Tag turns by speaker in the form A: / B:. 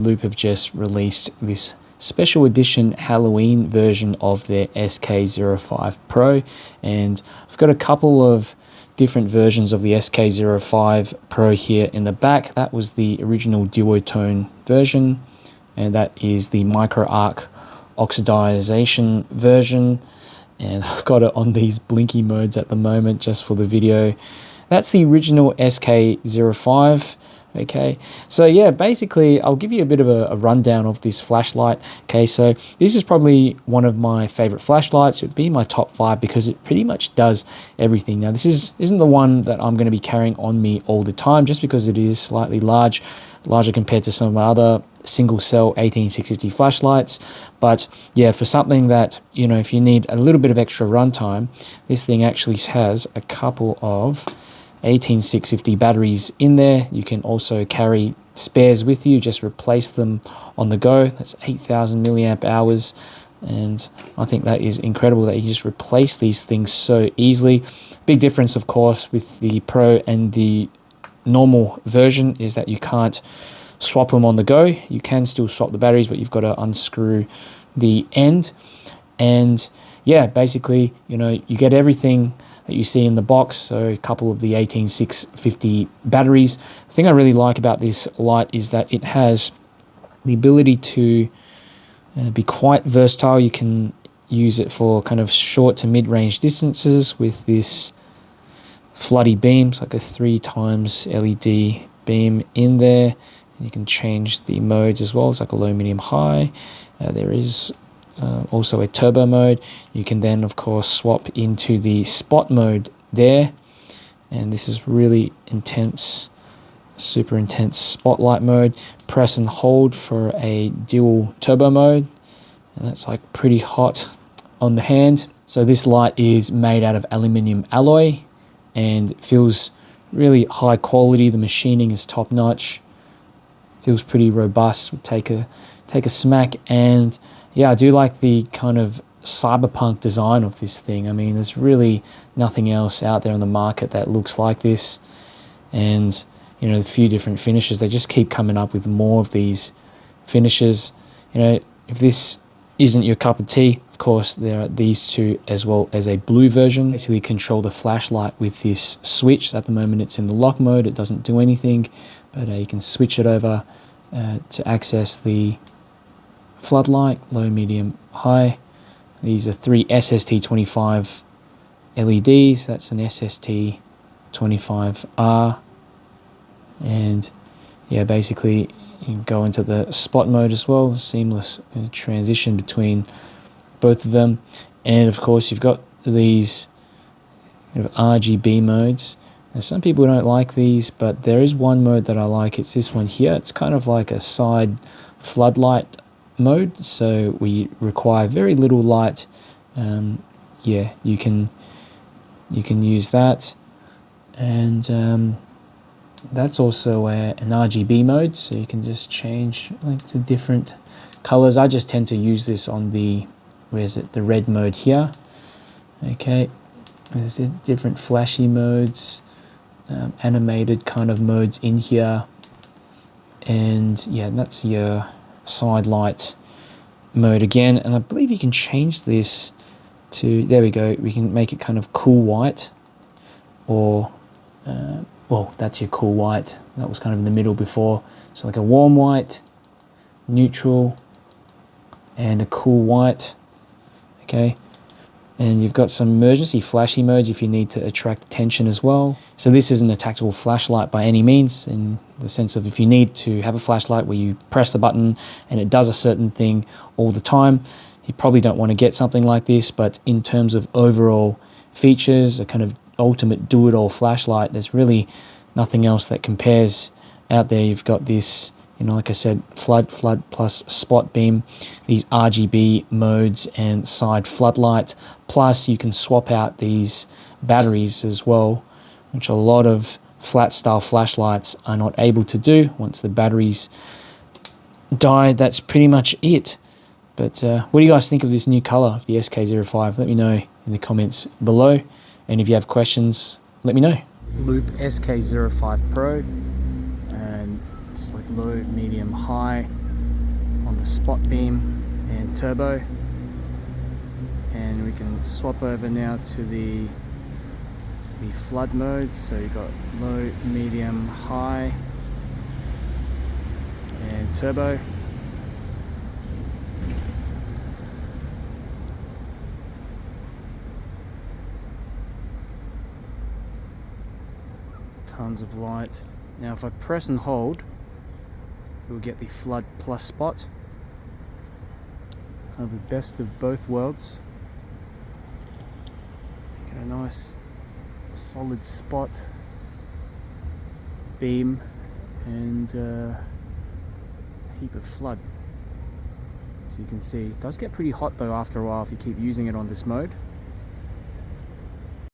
A: Loop have just released this special edition Halloween version of their SK05 Pro, and I've got a couple of different versions of the SK05 Pro here in the back. That was the original duotone version, and that is the micro arc oxidization version, and I've got it on these blinky modes at the moment just for the video. That's the original SK05. Okay, so yeah, basically I'll give you a bit of a rundown of this flashlight. Okay, so this is probably one of my favorite flashlights. It would be my top 5 because it pretty much does everything. Now this isn't the one that I'm going to be carrying on me all the time, just because it is slightly larger compared to some of my other single cell 18650 flashlights. But yeah, for something that, you know, if you need a little bit of extra runtime, this thing actually has a couple of 18650 batteries in there. You can also carry spares with you, just replace them on the go. That's 8,000 milliamp hours, and I think that is incredible that you just replace these things so easily. Big difference, of course, with the Pro and the normal version is that you can't swap them on the go. You can still swap the batteries, but you've got to unscrew the end. And yeah, basically, you know, you get everything that you see in the box. So a couple of the 18650 batteries. The thing I really like about this light is that it has the ability to be quite versatile. You can use it for kind of short to mid-range distances with this floody beams, like a 3x LED beam in there. And you can change the modes as well. It's like a low, medium, high. There is also a turbo mode. You can then of course swap into the spot mode there, and this is really intense, super intense spotlight mode. Press and hold for a dual turbo mode, and that's like pretty hot on the hand. So this light is made out of aluminium alloy and feels really high quality. The machining is top notch, feels pretty robust. Would take a smack. And yeah, I do like the kind of cyberpunk design of this thing. I mean, there's really nothing else out there on the market that looks like this. And, you know, a few different finishes. They just keep coming up with more of these finishes. You know, if this isn't your cup of tea, of course, there are these two as well as a blue version. Basically control the flashlight with this switch. At the moment, it's in the lock mode. It doesn't do anything, but you can switch it over to access the floodlight, low, medium, high. These are 3 SST25 LEDs. That's an SST25R. And yeah, basically you can go into the spot mode as well. Seamless transition between both of them. And of course you've got these RGB modes. Now, some people don't like these, but there is one mode that I like. It's this one here. It's kind of like a side floodlight mode, so we require very little light. Yeah, you can use that. And that's also an RGB mode, so you can just change like to different colors. I just tend to use this on the, the red mode here. Okay, there's different flashy modes, animated kind of modes in here. And yeah, that's your side light mode again. And I believe you can change this to, there we go, we can make it kind of cool white, or well, that's your cool white. That was kind of in the middle before. So like a warm white, neutral, and a cool white. Okay, and you've got some emergency flashy modes if you need to attract attention as well. So this isn't a tactical flashlight by any means, in the sense of if you need to have a flashlight where you press the button and it does a certain thing all the time, you probably don't want to get something like this. But in terms of overall features, a kind of ultimate do-it-all flashlight, there's really nothing else that compares out there. You've got this, you know, like I said, flood plus spot beam, these RGB modes and side floodlight. Plus you can swap out these batteries as well, which a lot of flat style flashlights are not able to do. Once the batteries die, that's pretty much it. But what do you guys think of this new color of the SK05? Let me know in the comments below. And if you have questions, let me know. Loop SK05 Pro, and it's like low, medium, high. the spot beam and turbo, and we can swap over now to the flood modes. So you've got low, medium, high, and turbo. Tons of light. Now if I press and hold, we'll get the flood plus spot. Kind of the best of both worlds. Get a nice solid spot, beam, and a heap of flood. So you can see it does get pretty hot though after a while if you keep using it on this mode.